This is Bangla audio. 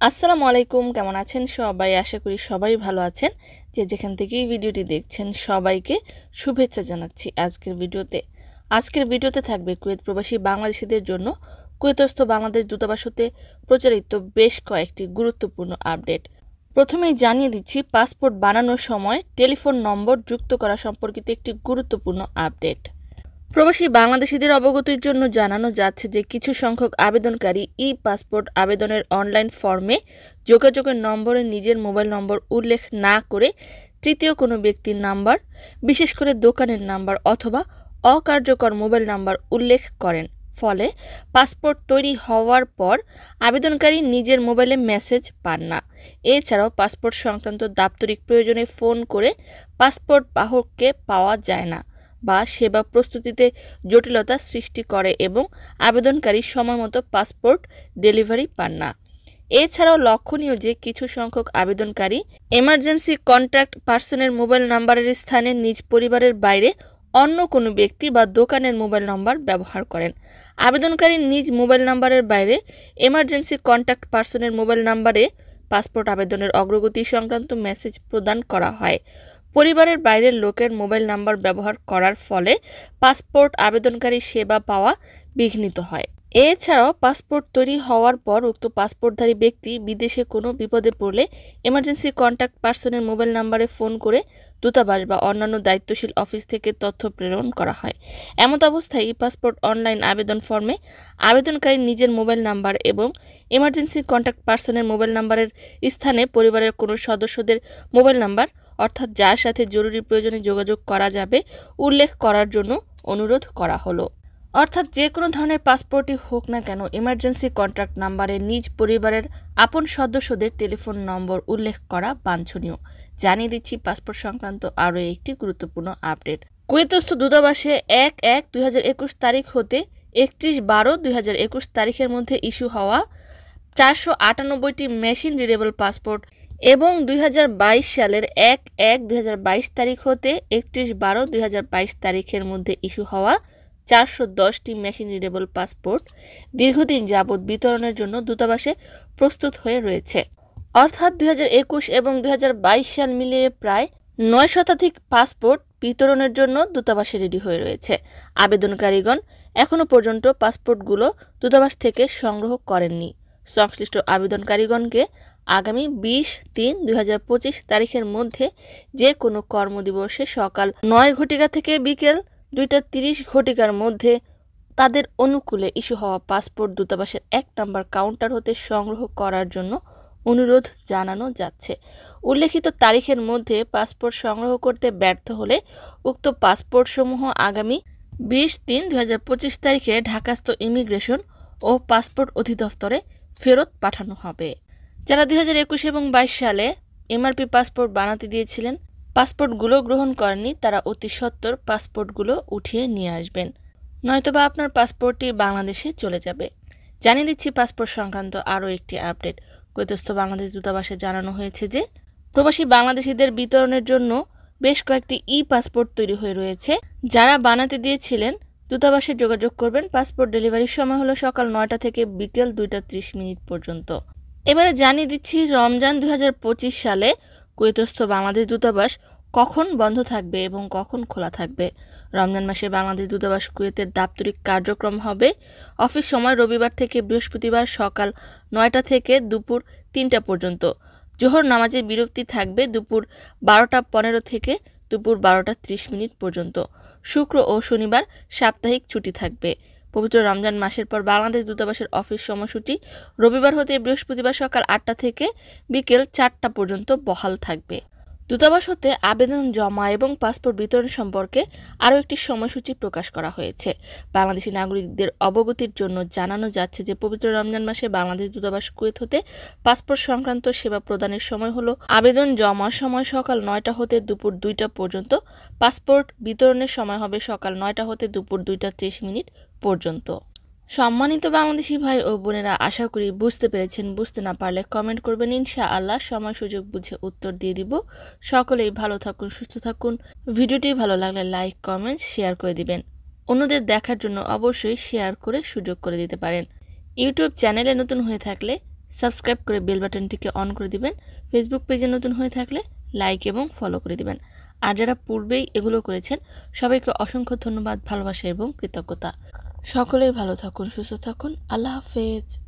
আসসালামু আলাইকুম, কেমন আছেন সবাই? আশা করি সবাই ভালো আছেন। যে যেখান থেকেই ভিডিওটি দেখছেন সবাইকে শুভেচ্ছা জানাচ্ছি। আজকের ভিডিওতে থাকবে কুয়েত প্রবাসী বাংলাদেশিদের জন্য কুয়েতস্থ বাংলাদেশ দূতাবাস হতে প্রচারিত বেশ কয়েকটি গুরুত্বপূর্ণ আপডেট। প্রথমেই জানিয়ে দিচ্ছি পাসপোর্ট বানানোর সময় টেলিফোন নম্বর যুক্ত করা সম্পর্কিত একটি গুরুত্বপূর্ণ আপডেট। প্রবাসী বাংলাদেশিদের অবগতির জন্য জানানো যাচ্ছে যে কিছু সংখ্যক আবেদনকারী ই পাসপোর্ট আবেদনের অনলাইন ফর্মে যোগাযোগের নম্বরে নিজের মোবাইল নম্বর উল্লেখ না করে তৃতীয় কোনো ব্যক্তির নাম্বার, বিশেষ করে দোকানের নাম্বার অথবা অকার্যকর মোবাইল নাম্বার উল্লেখ করেন। ফলে পাসপোর্ট তৈরি হওয়ার পর আবেদনকারী নিজের মোবাইলে মেসেজ পান না। এছাড়াও পাসপোর্ট সংক্রান্ত দাপ্তরিক প্রয়োজনে ফোন করে পাসপোর্ট বাহককে পাওয়া যায় না বা সেবা প্রস্তুতিতে জটিলতা সৃষ্টি করে এবং আবেদনকারী সময়মতো পাসপোর্ট ডেলিভারি পান না। এছাড়াও লক্ষণীয় যে কিছু সংখ্যক আবেদনকারী এমার্জেন্সি কন্ট্যাক্ট পার্সনের মোবাইল নাম্বারের স্থানে নিজ পরিবারের বাইরে অন্য কোনো ব্যক্তি বা দোকানের মোবাইল নাম্বার ব্যবহার করেন। আবেদনকারী নিজ মোবাইল নাম্বারের বাইরে এমার্জেন্সি কন্ট্যাক্ট পার্সনের মোবাইল নাম্বারে পাসপোর্ট আবেদনের অগ্রগতি সংক্রান্ত মেসেজ প্রদান করা হয়। পরিবারের বাইরের লোকের মোবাইল নাম্বার ব্যবহার করার ফলে পাসপোর্ট আবেদনকারী সেবা পাওয়া বিঘ্নিত হয়। এছাড়াও পাসপোর্ট তৈরি হওয়ার পর উক্ত পাসপোর্টধারী ব্যক্তি বিদেশে কোনো বিপদে পড়লে এমার্জেন্সি কন্ট্যাক্ট পার্সনের মোবাইল নাম্বারে ফোন করে দূতাবাস বা অন্যান্য দায়িত্বশীল অফিস থেকে তথ্য প্রেরণ করা হয়। এমত অবস্থায় ই পাসপোর্ট অনলাইন আবেদন ফর্মে আবেদনকারী নিজের মোবাইল নাম্বার এবং এমার্জেন্সি কন্ট্যাক্ট পার্সনের মোবাইল নাম্বারের স্থানে পরিবারের কোনো সদস্যদের মোবাইল নাম্বার, অর্থাৎ যার সাথে জরুরি প্রয়োজনে যোগাযোগ করা যাবে, উল্লেখ করার জন্য অনুরোধ করা হলো। অর্থাৎ যে কোনো ধরনের পাসপোর্টই হোক না কেন এমার্জেন্সি কন্ট্যাক্ট নাম্বারে নিজ পরিবারের আপন সদস্যদের টেলিফোন নম্বর উল্লেখ করা বাঞ্ছনীয়। জানিয়ে দিচ্ছি পাসপোর্ট সংক্রান্ত আরও একটি গুরুত্বপূর্ণ আপডেট। কুয়েতস্থ দূতাবাসে ১/১/২০২১ তারিখ হতে ৩১/১২/২০২১ তারিখের মধ্যে ইস্যু হওয়া ৪৯৮টি মেশিন রিডেবল পাসপোর্ট এবং ২০২২ সালের ১/১/২০২২ তারিখ হতে ৩১/১২/২০২২ তারিখের মধ্যে ইস্যু হওয়া ৪১০টি মেশিন রিডেবল পাসপোর্ট দীর্ঘদিন যাবৎ বিতরণের জন্য দূতাবাসে প্রস্তুত হয়ে রয়েছে। অর্থাৎ ২০২১ এবং ২০২২ সাল মিলিয়ে প্রায় ৯ শতাধিক পাসপোর্ট বিতরণের জন্য দূতাবাসে রেডি হয়ে রয়েছে। আবেদনকারীগণ এখনও পর্যন্ত পাসপোর্টগুলো দূতাবাস থেকে সংগ্রহ করেননি। সংশ্লিষ্ট আবেদনকারীগণকে আগামী ২০/৩/২০২৫ তারিখের মধ্যে যে কোনো কর্মদিবসে সকাল ৯ ঘটিকা থেকে বিকেল ২টা ৩০ ঘটিকার মধ্যে তাদের অনুকূলে ইস্যু হওয়া পাসপোর্ট দূতাবাসের ১ নম্বর কাউন্টার হতে সংগ্রহ করার জন্য অনুরোধ জানানো যাচ্ছে। উল্লেখিত তারিখের মধ্যে পাসপোর্ট সংগ্রহ করতে ব্যর্থ হলে উক্ত পাসপোর্টসমূহ আগামী ২০/৩/২০২৫ তারিখে ঢাকাস্থ ইমিগ্রেশন ও পাসপোর্ট অধিদপ্তরে ফেরত পাঠানো হবে। যারা ২০২১ এবং ২২ সালে এমআরপি পাসপোর্ট বানাতে দিয়েছিলেন, পাসপোর্টগুলো গ্রহণ করেননি, তারা অতি সত্বর পাসপোর্টগুলো উঠিয়ে নিয়ে আসবেন, নয়তোবা আপনার পাসপোর্টটি বাংলাদেশে চলে যাবে। জানিয়ে দিচ্ছি পাসপোর্ট সংক্রান্ত আরও একটি আপডেট। কুয়েতস্থ বাংলাদেশ দূতাবাসে জানানো হয়েছে যে প্রবাসী বাংলাদেশিদের বিতরণের জন্য বেশ কয়েকটি ই পাসপোর্ট তৈরি হয়ে রয়েছে। যারা বানাতে দিয়েছিলেন দূতাবাসে যোগাযোগ করবেন। পাসপোর্ট ডেলিভারির সময় হলো সকাল ৯টা থেকে বিকেল ২টা ৩০ পর্যন্ত। এবারে জানিয়ে দিচ্ছি রমজান ২০২৫ সালে কুয়েতস্থ বাংলাদেশ দূতাবাস কখন বন্ধ থাকবে এবং কখন খোলা থাকবে। রমজান মাসে বাংলাদেশ দূতাবাস কুয়েতের দাপ্তরিক কার্যক্রম হবে। অফিস সময় রবিবার থেকে বৃহস্পতিবার সকাল ৯টা থেকে দুপুর ৩টা পর্যন্ত। জোহর নামাজের বিরতি থাকবে দুপুর ১২টা ১৫ থেকে দুপুর ১২টা ৩০ পর্যন্ত। শুক্র ও শনিবার সাপ্তাহিক ছুটি থাকবে। পবিত্র রমজান মাসের পর বাংলাদেশ দূতাবাসের অফিস সময়সূচি রবিবার হতে বৃহস্পতিবার সকাল ৮টা থেকে বিকেল ৪টা পর্যন্ত বহাল থাকবে। দূতাবাস হতে আবেদন জমা এবং পাসপোর্ট বিতরণ সম্পর্কে আরও একটি সময়সূচি প্রকাশ করা হয়েছে। বাংলাদেশি নাগরিকদের অবগতির জন্য জানানো যাচ্ছে যে পবিত্র রমজান মাসে বাংলাদেশ দূতাবাস কুয়েত হতে পাসপোর্ট সংক্রান্ত সেবা প্রদানের সময় হলো আবেদন জমার সময় সকাল ৯টা হতে দুপুর ২টা পর্যন্ত। পাসপোর্ট বিতরণের সময় হবে সকাল ৯টা হতে দুপুর ২টা ৩০ পর্যন্ত। সম্মানিত বাংলাদেশি ভাই ও বোনেরা, আশা করি বুঝতে পেরেছেন। বুঝতে না পারলে কমেন্ট করবেন, ইনশাআল্লাহ সময় সুযোগ বুঝে উত্তর দিয়ে দিব। সকলেই ভালো থাকুন, সুস্থ থাকুন। ভিডিওটি ভালো লাগলে লাইক, কমেন্ট, শেয়ার করে দিবেন। অন্যদের দেখার জন্য অবশ্যই শেয়ার করে সুযোগ করে দিতে পারেন। ইউটিউব চ্যানেলে নতুন হয়ে থাকলে সাবস্ক্রাইব করে বেল বাটনটিকে অন করে দিবেন। ফেসবুক পেজে নতুন হয়ে থাকলে লাইক এবং ফলো করে দিবেন। আর যারা পূর্বেই এগুলো করেছেন সবাইকে অসংখ্য ধন্যবাদ, ভালোবাসা এবং কৃতজ্ঞতা। সকলেই ভালো থাকুন, সুস্থ থাকুন। আল্লাহ হাফেজ।